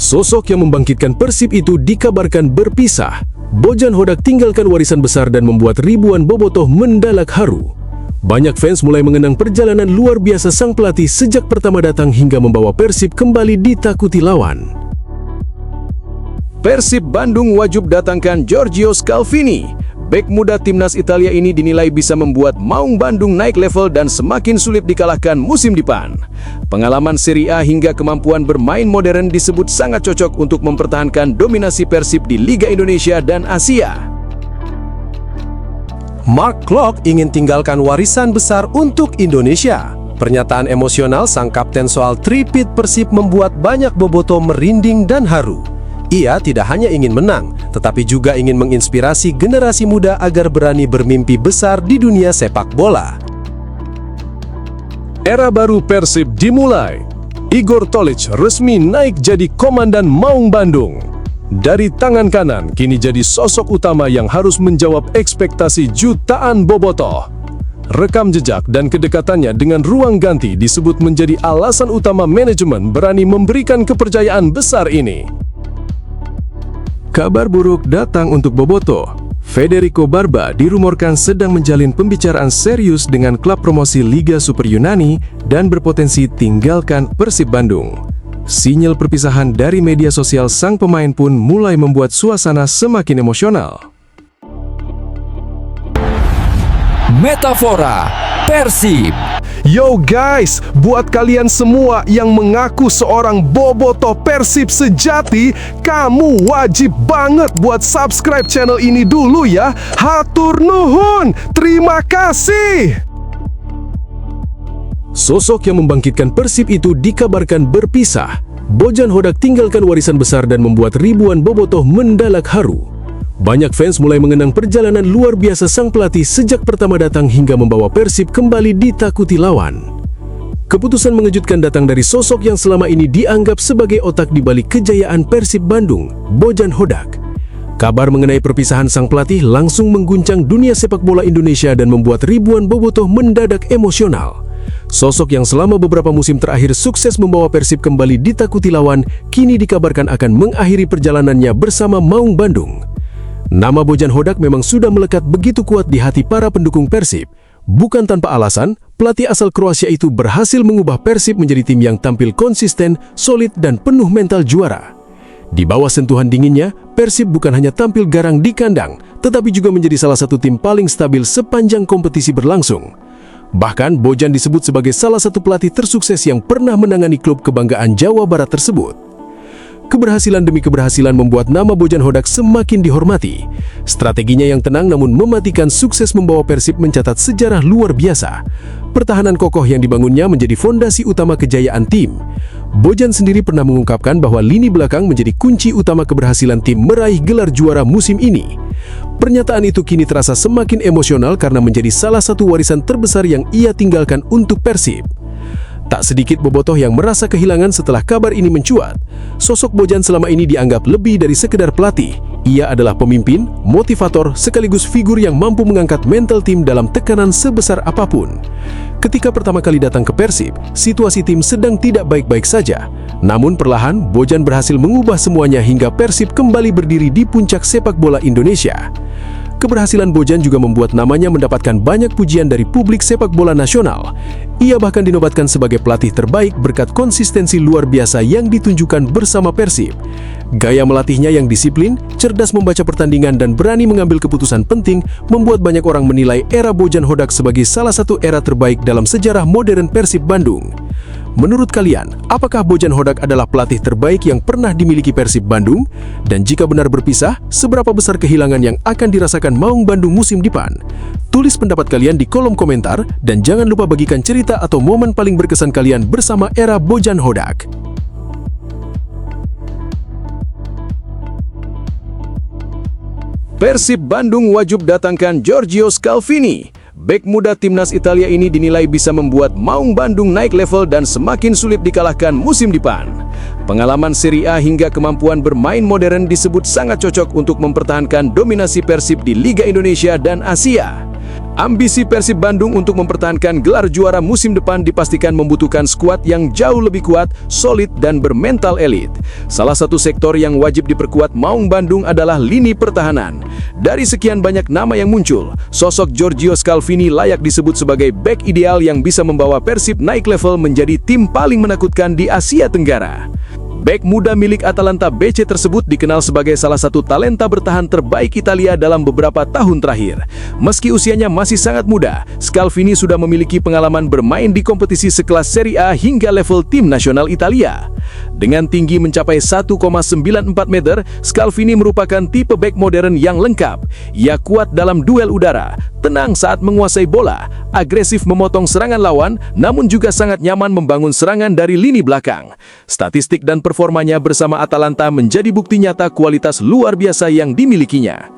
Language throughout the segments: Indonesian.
Sosok yang membangkitkan Persib itu dikabarkan berpisah. Bojan Hodak tinggalkan warisan besar dan membuat ribuan bobotoh mendadak haru. Banyak fans mulai mengenang perjalanan luar biasa sang pelatih sejak pertama datang hingga membawa Persib kembali ditakuti lawan. Persib Bandung wajib datangkan Giorgio Scalvini. Bek muda timnas Italia ini dinilai bisa membuat Maung Bandung naik level dan semakin sulit dikalahkan musim depan. Pengalaman Serie A hingga kemampuan bermain modern disebut sangat cocok untuk mempertahankan dominasi Persib di Liga Indonesia dan Asia. Mark Klok ingin tinggalkan warisan besar untuk Indonesia. Pernyataan emosional sang kapten soal tripit Persib membuat banyak bobotoh merinding dan haru. Ia tidak hanya ingin menang, tetapi juga ingin menginspirasi generasi muda agar berani bermimpi besar di dunia sepak bola. Era baru Persib dimulai. Igor Tolić resmi naik jadi komandan Maung Bandung. Dari tangan kanan, kini jadi sosok utama yang harus menjawab ekspektasi jutaan bobotoh. Rekam jejak dan kedekatannya dengan ruang ganti disebut menjadi alasan utama manajemen berani memberikan kepercayaan besar ini. Kabar buruk datang untuk bobotoh. Federico Barba dirumorkan sedang menjalin pembicaraan serius dengan klub promosi Liga Super Yunani dan berpotensi tinggalkan Persib Bandung. Sinyal perpisahan dari media sosial sang pemain pun mulai membuat suasana semakin emosional. Metafora Persib. Yo guys, buat kalian semua yang mengaku seorang bobotoh Persib sejati, kamu wajib banget buat subscribe channel ini dulu ya. Hatur nuhun, terima kasih. Sosok yang membangkitkan Persib itu dikabarkan berpisah. Bojan Hodak tinggalkan warisan besar dan membuat ribuan bobotoh mendadak haru. Banyak fans mulai mengenang perjalanan luar biasa sang pelatih sejak pertama datang hingga membawa Persib kembali ditakuti lawan. Keputusan mengejutkan datang dari sosok yang selama ini dianggap sebagai otak di balik kejayaan Persib Bandung, Bojan Hodak. Kabar mengenai perpisahan sang pelatih langsung mengguncang dunia sepak bola Indonesia dan membuat ribuan bobotoh mendadak emosional. Sosok yang selama beberapa musim terakhir sukses membawa Persib kembali ditakuti lawan, kini dikabarkan akan mengakhiri perjalanannya bersama Maung Bandung. Nama Bojan Hodak memang sudah melekat begitu kuat di hati para pendukung Persib. Bukan tanpa alasan, pelatih asal Kroasia itu berhasil mengubah Persib menjadi tim yang tampil konsisten, solid, dan penuh mental juara. Di bawah sentuhan dinginnya, Persib bukan hanya tampil garang di kandang, tetapi juga menjadi salah satu tim paling stabil sepanjang kompetisi berlangsung. Bahkan, Bojan disebut sebagai salah satu pelatih tersukses yang pernah menangani klub kebanggaan Jawa Barat tersebut. Keberhasilan demi keberhasilan membuat nama Bojan Hodak semakin dihormati. Strateginya yang tenang namun mematikan sukses membawa Persib mencatat sejarah luar biasa. Pertahanan kokoh yang dibangunnya menjadi fondasi utama kejayaan tim. Bojan sendiri pernah mengungkapkan bahwa lini belakang menjadi kunci utama keberhasilan tim meraih gelar juara musim ini. Pernyataan itu kini terasa semakin emosional karena menjadi salah satu warisan terbesar yang ia tinggalkan untuk Persib. Tak sedikit bobotoh yang merasa kehilangan setelah kabar ini mencuat. Sosok Bojan selama ini dianggap lebih dari sekedar pelatih. Ia adalah pemimpin, motivator, sekaligus figur yang mampu mengangkat mental tim dalam tekanan sebesar apapun. Ketika pertama kali datang ke Persib, situasi tim sedang tidak baik-baik saja. Namun perlahan, Bojan berhasil mengubah semuanya hingga Persib kembali berdiri di puncak sepak bola Indonesia. Keberhasilan Bojan juga membuat namanya mendapatkan banyak pujian dari publik sepak bola nasional. Ia bahkan dinobatkan sebagai pelatih terbaik berkat konsistensi luar biasa yang ditunjukkan bersama Persib. Gaya melatihnya yang disiplin, cerdas membaca pertandingan dan berani mengambil keputusan penting membuat banyak orang menilai era Bojan Hodak sebagai salah satu era terbaik dalam sejarah modern Persib Bandung. Menurut kalian, apakah Bojan Hodak adalah pelatih terbaik yang pernah dimiliki Persib Bandung? Dan jika benar berpisah, seberapa besar kehilangan yang akan dirasakan Maung Bandung musim depan? Tulis pendapat kalian di kolom komentar dan jangan lupa bagikan cerita atau momen paling berkesan kalian bersama era Bojan Hodak. Persib Bandung wajib datangkan Giorgio Scalvini. Bek muda timnas Italia ini dinilai bisa membuat Maung Bandung naik level dan semakin sulit dikalahkan musim depan. Pengalaman Serie A hingga kemampuan bermain modern disebut sangat cocok untuk mempertahankan dominasi Persib di Liga Indonesia dan Asia. Ambisi Persib Bandung untuk mempertahankan gelar juara musim depan dipastikan membutuhkan skuad yang jauh lebih kuat, solid, dan bermental elit. Salah satu sektor yang wajib diperkuat Maung Bandung adalah lini pertahanan. Dari sekian banyak nama yang muncul, sosok Giorgio Scalvini layak disebut sebagai bek ideal yang bisa membawa Persib naik level menjadi tim paling menakutkan di Asia Tenggara. Bek muda milik Atalanta BC tersebut dikenal sebagai salah satu talenta bertahan terbaik Italia dalam beberapa tahun terakhir. Meski usianya masih sangat muda, Scalvini sudah memiliki pengalaman bermain di kompetisi sekelas Serie A hingga level tim nasional Italia. Dengan tinggi mencapai 1,94 meter, Scalvini merupakan tipe bek modern yang lengkap. Ia kuat dalam duel udara, tenang saat menguasai bola, agresif memotong serangan lawan, namun juga sangat nyaman membangun serangan dari lini belakang. Statistik dan performanya bersama Atalanta menjadi bukti nyata kualitas luar biasa yang dimilikinya.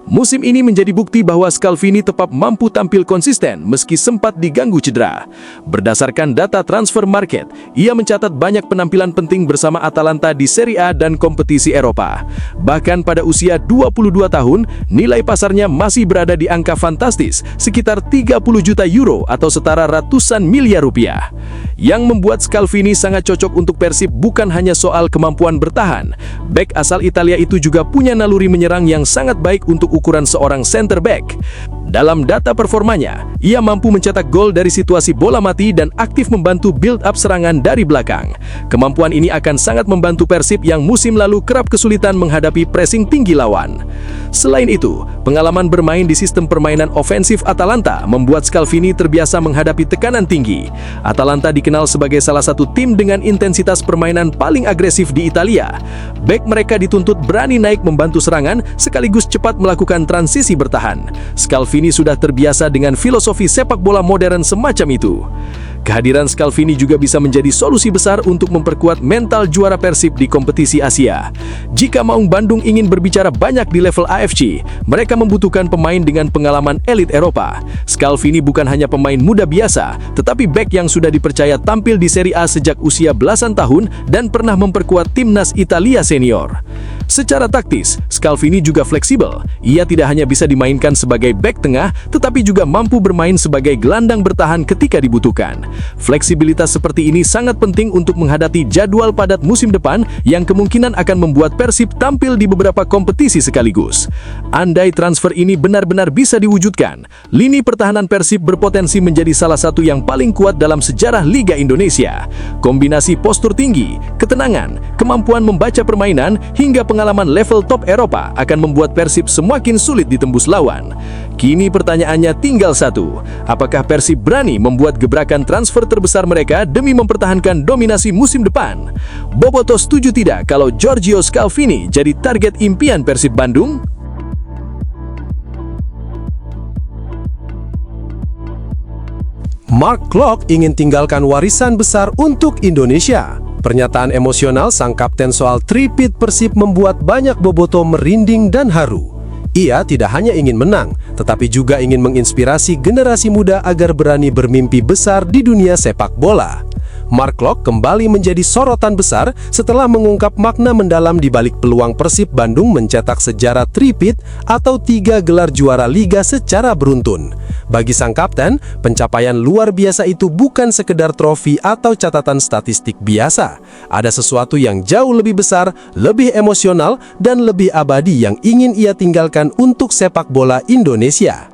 Musim ini menjadi bukti bahwa Scalvini tetap mampu tampil konsisten meski sempat diganggu cedera. Berdasarkan data transfer market, ia mencatat banyak penampilan penting bersama Atalanta di Serie A dan kompetisi Eropa. Bahkan pada usia 22 tahun, nilai pasarnya masih berada di angka fantastis, sekitar 30 juta euro atau setara ratusan miliar rupiah. Yang membuat Scalvini sangat cocok untuk Persib bukan hanya soal kemampuan bertahan. Bek asal Italia itu juga punya naluri menyerang yang sangat baik untuk ukuran seorang center back. Dalam data performanya, ia mampu mencetak gol dari situasi bola mati dan aktif membantu build-up serangan dari belakang. Kemampuan ini akan sangat membantu Persib yang musim lalu kerap kesulitan menghadapi pressing tinggi lawan. Selain itu, pengalaman bermain di sistem permainan ofensif Atalanta membuat Scalvini terbiasa menghadapi tekanan tinggi. Atalanta dikenal sebagai salah satu tim dengan intensitas permainan paling agresif di Italia. Bek mereka dituntut berani naik membantu serangan sekaligus cepat melakukan transisi bertahan. Scalvini sudah terbiasa dengan filosofi sepak bola modern semacam itu. Kehadiran Scalvini juga bisa menjadi solusi besar untuk memperkuat mental juara Persib di kompetisi Asia. Jika Maung Bandung ingin berbicara banyak di level AFC, mereka membutuhkan pemain dengan pengalaman elit Eropa. Scalvini bukan hanya pemain muda biasa, tetapi bek yang sudah dipercaya tampil di Serie A sejak usia belasan tahun dan pernah memperkuat timnas Italia senior. Secara taktis, Scalvini juga fleksibel. Ia tidak hanya bisa dimainkan sebagai bek tengah, tetapi juga mampu bermain sebagai gelandang bertahan ketika dibutuhkan. Fleksibilitas seperti ini sangat penting untuk menghadapi jadwal padat musim depan yang kemungkinan akan membuat Persib tampil di beberapa kompetisi sekaligus. Andai transfer ini benar-benar bisa diwujudkan, lini pertahanan Persib berpotensi menjadi salah satu yang paling kuat dalam sejarah Liga Indonesia. Kombinasi postur tinggi, ketenangan, kemampuan membaca permainan, hingga pengalaman level top Eropa akan membuat Persib semakin sulit ditembus lawan. Kini pertanyaannya tinggal satu, apakah Persib berani membuat gebrakan transfer terbesar mereka demi mempertahankan dominasi musim depan? Bobotoh setuju tidak kalau Giorgio Scalvini jadi target impian Persib Bandung? Mark Klok ingin tinggalkan warisan besar untuk Indonesia. Pernyataan emosional sang kapten soal three-peat Persib membuat banyak bobotoh merinding dan haru. Ia tidak hanya ingin menang, tetapi juga ingin menginspirasi generasi muda agar berani bermimpi besar di dunia sepak bola. Mark Klok kembali menjadi sorotan besar setelah mengungkap makna mendalam di balik peluang Persib Bandung mencetak sejarah three-peat atau 3 gelar juara liga secara beruntun. Bagi sang kapten, pencapaian luar biasa itu bukan sekedar trofi atau catatan statistik biasa. Ada sesuatu yang jauh lebih besar, lebih emosional, dan lebih abadi yang ingin ia tinggalkan untuk sepak bola Indonesia.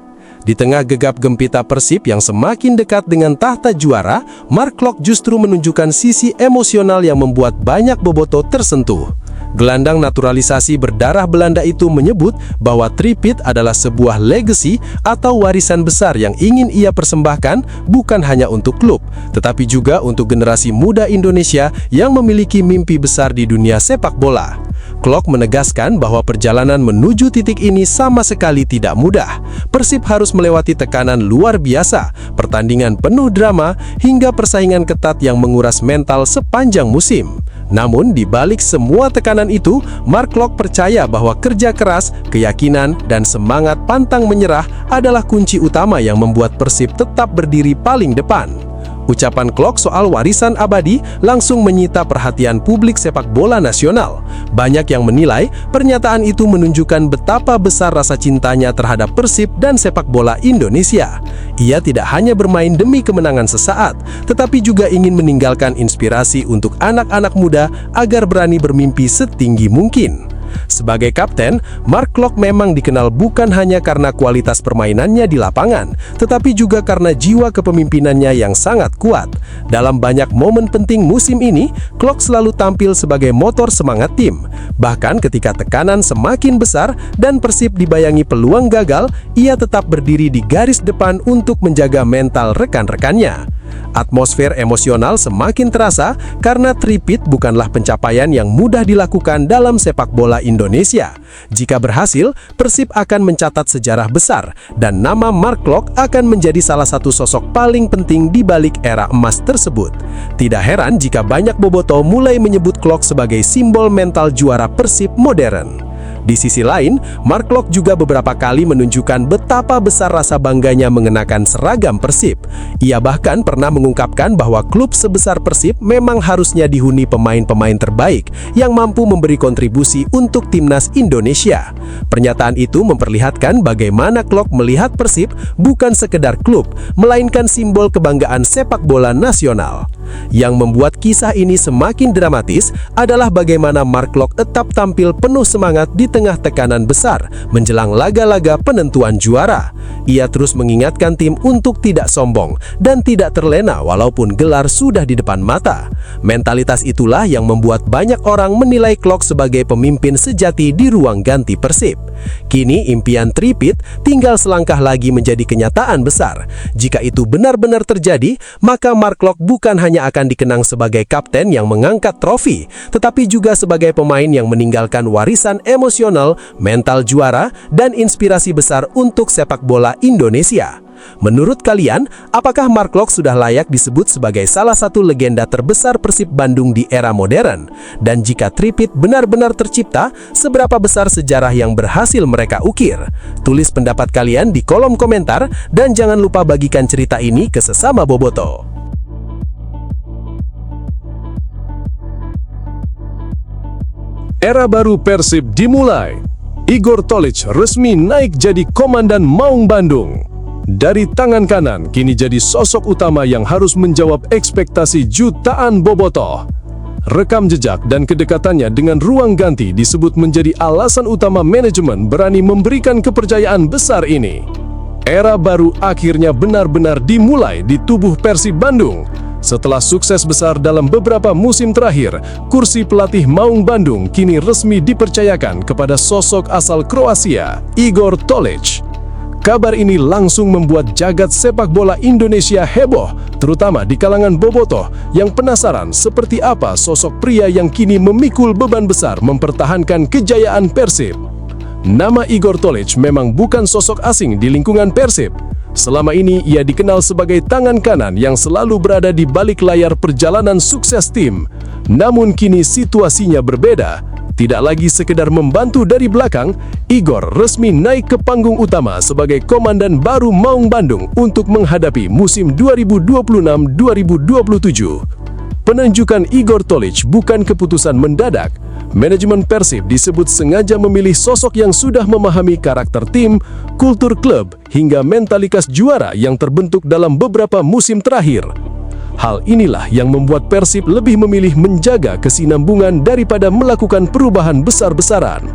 Di tengah gegap gempita Persib yang semakin dekat dengan tahta juara, Mark Klok justru menunjukkan sisi emosional yang membuat banyak bobotoh tersentuh. Gelandang naturalisasi berdarah Belanda itu menyebut bahwa three-peat adalah sebuah legacy atau warisan besar yang ingin ia persembahkan bukan hanya untuk klub, tetapi juga untuk generasi muda Indonesia yang memiliki mimpi besar di dunia sepak bola. Klok menegaskan bahwa perjalanan menuju titik ini sama sekali tidak mudah. Persib harus melewati tekanan luar biasa, pertandingan penuh drama, hingga persaingan ketat yang menguras mental sepanjang musim. Namun, di balik semua tekanan itu, Mark Klok percaya bahwa kerja keras, keyakinan, dan semangat pantang menyerah adalah kunci utama yang membuat Persib tetap berdiri paling depan. Ucapan Klok soal warisan abadi langsung menyita perhatian publik sepak bola nasional. Banyak yang menilai pernyataan itu menunjukkan betapa besar rasa cintanya terhadap Persib dan sepak bola Indonesia. Ia tidak hanya bermain demi kemenangan sesaat, tetapi juga ingin meninggalkan inspirasi untuk anak-anak muda agar berani bermimpi setinggi mungkin. Sebagai kapten, Mark Klok memang dikenal bukan hanya karena kualitas permainannya di lapangan, tetapi juga karena jiwa kepemimpinannya yang sangat kuat. Dalam banyak momen penting musim ini, Klok selalu tampil sebagai motor semangat tim. Bahkan ketika tekanan semakin besar dan Persib dibayangi peluang gagal, ia tetap berdiri di garis depan untuk menjaga mental rekan-rekannya. Atmosfer emosional semakin terasa karena tripit bukanlah pencapaian yang mudah dilakukan dalam sepak bola Indonesia. Jika berhasil, Persib akan mencatat sejarah besar dan nama Mark Klok akan menjadi salah satu sosok paling penting di balik era emas tersebut. Tidak heran jika banyak bobotoh mulai menyebut Klok sebagai simbol mental juara Persib modern. Di sisi lain, Mark Klok juga beberapa kali menunjukkan betapa besar rasa bangganya mengenakan seragam Persib. Ia bahkan pernah mengungkapkan bahwa klub sebesar Persib memang harusnya dihuni pemain-pemain terbaik yang mampu memberi kontribusi untuk timnas Indonesia. Pernyataan itu memperlihatkan bagaimana Klok melihat Persib bukan sekedar klub, melainkan simbol kebanggaan sepak bola nasional. Yang membuat kisah ini semakin dramatis adalah bagaimana Mark Klok tetap tampil penuh semangat di tengah tekanan besar menjelang laga-laga penentuan juara. Ia terus mengingatkan tim untuk tidak sombong dan tidak terlena walaupun gelar sudah di depan mata. Mentalitas itulah yang membuat banyak orang menilai Klok sebagai pemimpin sejati di ruang ganti Persib. Kini impian tripit tinggal selangkah lagi menjadi kenyataan besar. Jika itu benar-benar terjadi, maka Mark Klok bukan hanya akan dikenang sebagai kapten yang mengangkat trofi, tetapi juga sebagai pemain yang meninggalkan warisan emosional, mental juara, dan inspirasi besar untuk sepak bola Indonesia. Menurut kalian, apakah Mark Klok sudah layak disebut sebagai salah satu legenda terbesar Persib Bandung di era modern? Dan jika tripit benar-benar tercipta, seberapa besar sejarah yang berhasil mereka ukir? Tulis pendapat kalian di kolom komentar dan jangan lupa bagikan cerita ini ke sesama bobotoh. Era baru Persib dimulai. Igor Tolić resmi naik jadi komandan Maung Bandung. Dari tangan kanan, kini jadi sosok utama yang harus menjawab ekspektasi jutaan bobotoh. Rekam jejak dan kedekatannya dengan ruang ganti disebut menjadi alasan utama manajemen berani memberikan kepercayaan besar ini. Era baru akhirnya benar-benar dimulai di tubuh Persib Bandung. Setelah sukses besar dalam beberapa musim terakhir, kursi pelatih Maung Bandung kini resmi dipercayakan kepada sosok asal Kroasia, Igor Tolić. Kabar ini langsung membuat jagat sepak bola Indonesia heboh, terutama di kalangan bobotoh yang penasaran seperti apa sosok pria yang kini memikul beban besar mempertahankan kejayaan Persib. Nama Igor Tolić memang bukan sosok asing di lingkungan Persib. Selama ini ia dikenal sebagai tangan kanan yang selalu berada di balik layar perjalanan sukses tim. Namun kini situasinya berbeda. Tidak lagi sekedar membantu dari belakang, Igor resmi naik ke panggung utama sebagai komandan baru Maung Bandung untuk menghadapi musim 2026-2027. Penunjukan Igor Tolić bukan keputusan mendadak. Manajemen Persib disebut sengaja memilih sosok yang sudah memahami karakter tim, kultur klub, hingga mentalitas juara yang terbentuk dalam beberapa musim terakhir. Hal inilah yang membuat Persib lebih memilih menjaga kesinambungan daripada melakukan perubahan besar-besaran.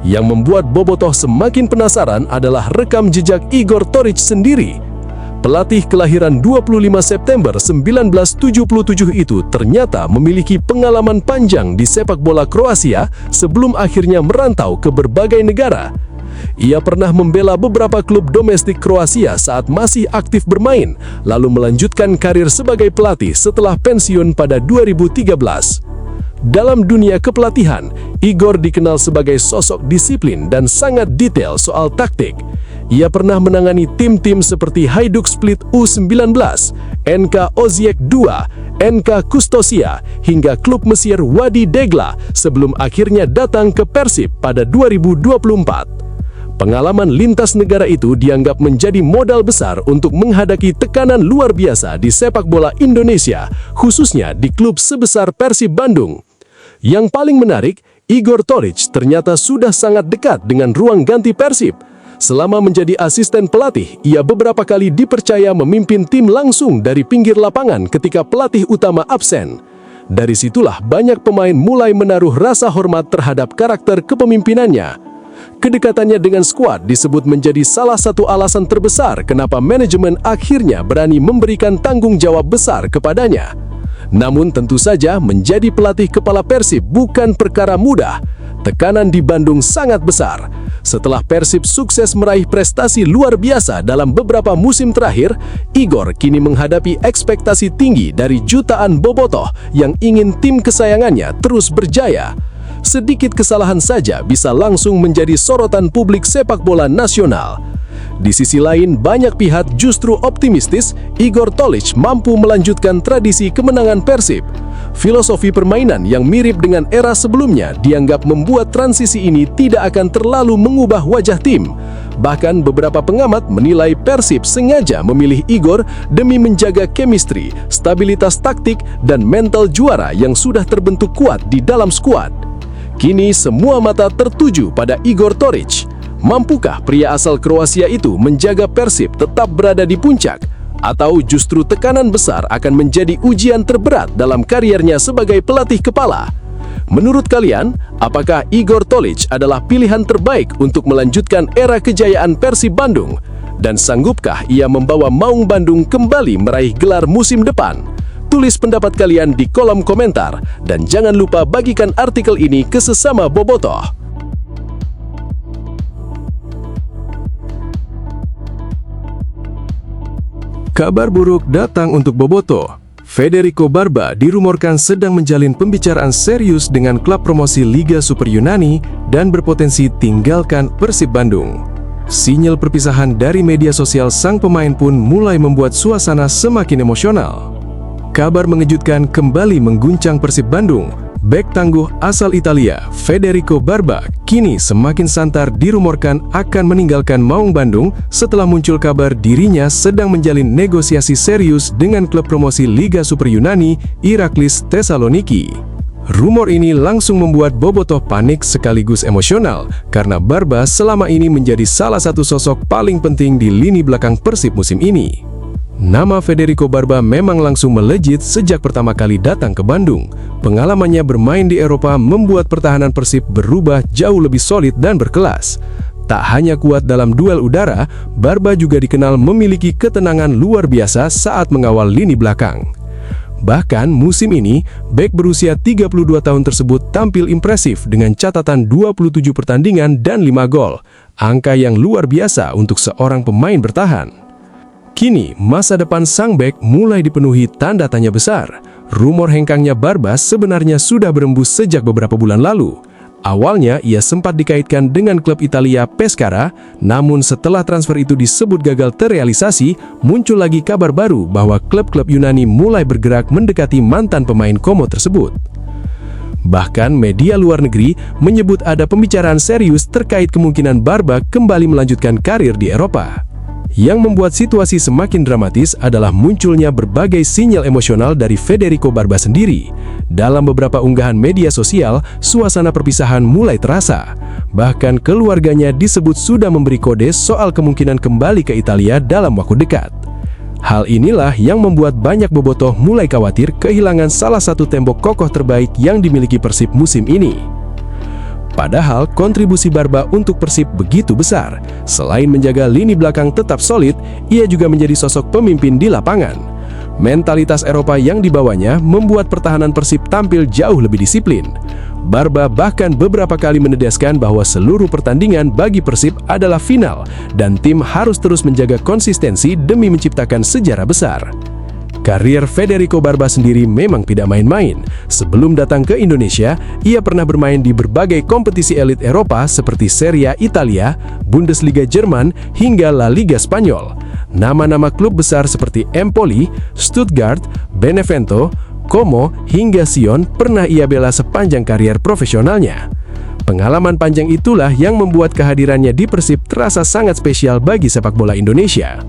Yang membuat bobotoh semakin penasaran adalah rekam jejak Igor Tolić sendiri. Pelatih kelahiran 25 September 1977 itu ternyata memiliki pengalaman panjang di sepak bola Kroasia sebelum akhirnya merantau ke berbagai negara. Ia pernah membela beberapa klub domestik Kroasia saat masih aktif bermain, lalu melanjutkan karir sebagai pelatih setelah pensiun pada 2013. Dalam dunia kepelatihan, Igor dikenal sebagai sosok disiplin dan sangat detail soal taktik. Ia pernah menangani tim-tim seperti Hajduk Split U19, NK Osijek 2, NK Kustosia, hingga klub Mesir Wadi Degla sebelum akhirnya datang ke Persib pada 2024. Pengalaman lintas negara itu dianggap menjadi modal besar untuk menghadapi tekanan luar biasa di sepak bola Indonesia, khususnya di klub sebesar Persib Bandung. Yang paling menarik, Igor Torić ternyata sudah sangat dekat dengan ruang ganti Persib. Selama menjadi asisten pelatih, ia beberapa kali dipercaya memimpin tim langsung dari pinggir lapangan ketika pelatih utama absen. Dari situlah banyak pemain mulai menaruh rasa hormat terhadap karakter kepemimpinannya. Kedekatannya dengan skuad disebut menjadi salah satu alasan terbesar kenapa manajemen akhirnya berani memberikan tanggung jawab besar kepadanya. Namun tentu saja menjadi pelatih kepala Persib bukan perkara mudah. Tekanan di Bandung sangat besar. Setelah Persib sukses meraih prestasi luar biasa dalam beberapa musim terakhir, Igor kini menghadapi ekspektasi tinggi dari jutaan bobotoh yang ingin tim kesayangannya terus berjaya. Sedikit kesalahan saja bisa langsung menjadi sorotan publik sepak bola nasional. Di sisi lain, banyak pihak justru optimistis Igor Torić mampu melanjutkan tradisi kemenangan Persib. Filosofi permainan yang mirip dengan era sebelumnya dianggap membuat transisi ini tidak akan terlalu mengubah wajah tim. Bahkan beberapa pengamat menilai Persib sengaja memilih Igor demi menjaga chemistry, stabilitas taktik, dan mental juara yang sudah terbentuk kuat di dalam skuad. Kini semua mata tertuju pada Igor Torić. Mampukah pria asal Kroasia itu menjaga Persib tetap berada di puncak? Atau justru tekanan besar akan menjadi ujian terberat dalam kariernya sebagai pelatih kepala? Menurut kalian, apakah Igor Torić adalah pilihan terbaik untuk melanjutkan era kejayaan Persib Bandung? Dan sanggupkah ia membawa Maung Bandung kembali meraih gelar musim depan? Tulis pendapat kalian di kolom komentar, dan jangan lupa bagikan artikel ini ke sesama bobotoh. Kabar buruk datang untuk bobotoh. Federico Barba dirumorkan sedang menjalin pembicaraan serius dengan klub promosi Liga Super Yunani dan berpotensi tinggalkan Persib Bandung. Sinyal perpisahan dari media sosial sang pemain pun mulai membuat suasana semakin emosional. Kabar mengejutkan kembali mengguncang Persib Bandung. Bek tangguh asal Italia, Federico Barba, kini semakin santar dirumorkan akan meninggalkan Maung Bandung setelah muncul kabar dirinya sedang menjalin negosiasi serius dengan klub promosi Liga Super Yunani, Iraklis Thessaloniki. Rumor ini langsung membuat bobotoh panik sekaligus emosional karena Barba selama ini menjadi salah satu sosok paling penting di lini belakang Persib musim ini. Nama Federico Barba memang langsung melejit sejak pertama kali datang ke Bandung. Pengalamannya bermain di Eropa membuat pertahanan Persib berubah jauh lebih solid dan berkelas. Tak hanya kuat dalam duel udara, Barba juga dikenal memiliki ketenangan luar biasa saat mengawal lini belakang. Bahkan musim ini, bek berusia 32 tahun tersebut tampil impresif dengan catatan 27 pertandingan dan 5 gol. Angka yang luar biasa untuk seorang pemain bertahan. Kini, masa depan sang bek mulai dipenuhi tanda tanya besar. Rumor hengkangnya Barba sebenarnya sudah berembus sejak beberapa bulan lalu. Awalnya, ia sempat dikaitkan dengan klub Italia Pescara, namun setelah transfer itu disebut gagal terrealisasi, muncul lagi kabar baru bahwa klub-klub Yunani mulai bergerak mendekati mantan pemain Como tersebut. Bahkan media luar negeri menyebut ada pembicaraan serius terkait kemungkinan Barba kembali melanjutkan karir di Eropa. Yang membuat situasi semakin dramatis adalah munculnya berbagai sinyal emosional dari Federico Barba sendiri. Dalam beberapa unggahan media sosial, suasana perpisahan mulai terasa. Bahkan keluarganya disebut sudah memberi kode soal kemungkinan kembali ke Italia dalam waktu dekat. Hal inilah yang membuat banyak bobotoh mulai khawatir kehilangan salah satu tembok kokoh terbaik yang dimiliki Persib musim ini. Padahal kontribusi Barba untuk Persib begitu besar. Selain menjaga lini belakang tetap solid, ia juga menjadi sosok pemimpin di lapangan. Mentalitas Eropa yang dibawanya membuat pertahanan Persib tampil jauh lebih disiplin. Barba bahkan beberapa kali menegaskan bahwa seluruh pertandingan bagi Persib adalah final dan tim harus terus menjaga konsistensi demi menciptakan sejarah besar. Karir Federico Barba sendiri memang tidak main-main. Sebelum datang ke Indonesia, ia pernah bermain di berbagai kompetisi elit Eropa seperti Serie A Italia, Bundesliga Jerman, hingga La Liga Spanyol. Nama-nama klub besar seperti Empoli, Stuttgart, Benevento, Como, hingga Sion pernah ia bela sepanjang karier profesionalnya. Pengalaman panjang itulah yang membuat kehadirannya di Persib terasa sangat spesial bagi sepak bola Indonesia.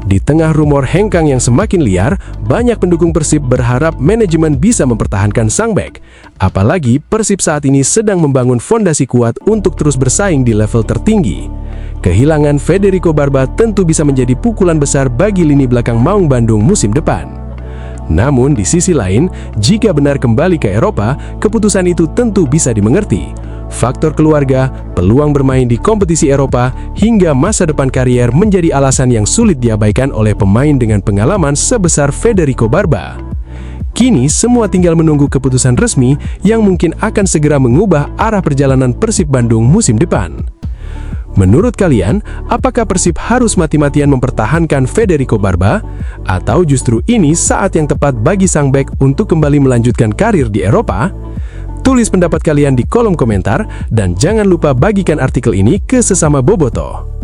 Di tengah rumor hengkang yang semakin liar, banyak pendukung Persib berharap manajemen bisa mempertahankan sang bek. Apalagi Persib saat ini sedang membangun fondasi kuat untuk terus bersaing di level tertinggi. Kehilangan Federico Barba tentu bisa menjadi pukulan besar bagi lini belakang Maung Bandung musim depan. Namun di sisi lain, jika benar kembali ke Eropa, keputusan itu tentu bisa dimengerti. Faktor keluarga, peluang bermain di kompetisi Eropa, hingga masa depan karier menjadi alasan yang sulit diabaikan oleh pemain dengan pengalaman sebesar Federico Barba. Kini semua tinggal menunggu keputusan resmi yang mungkin akan segera mengubah arah perjalanan Persib Bandung musim depan. Menurut kalian, apakah Persib harus mati-matian mempertahankan Federico Barba? Atau justru ini saat yang tepat bagi sang bek untuk kembali melanjutkan karir di Eropa? Tulis pendapat kalian di kolom komentar dan jangan lupa bagikan artikel ini ke sesama bobotoh.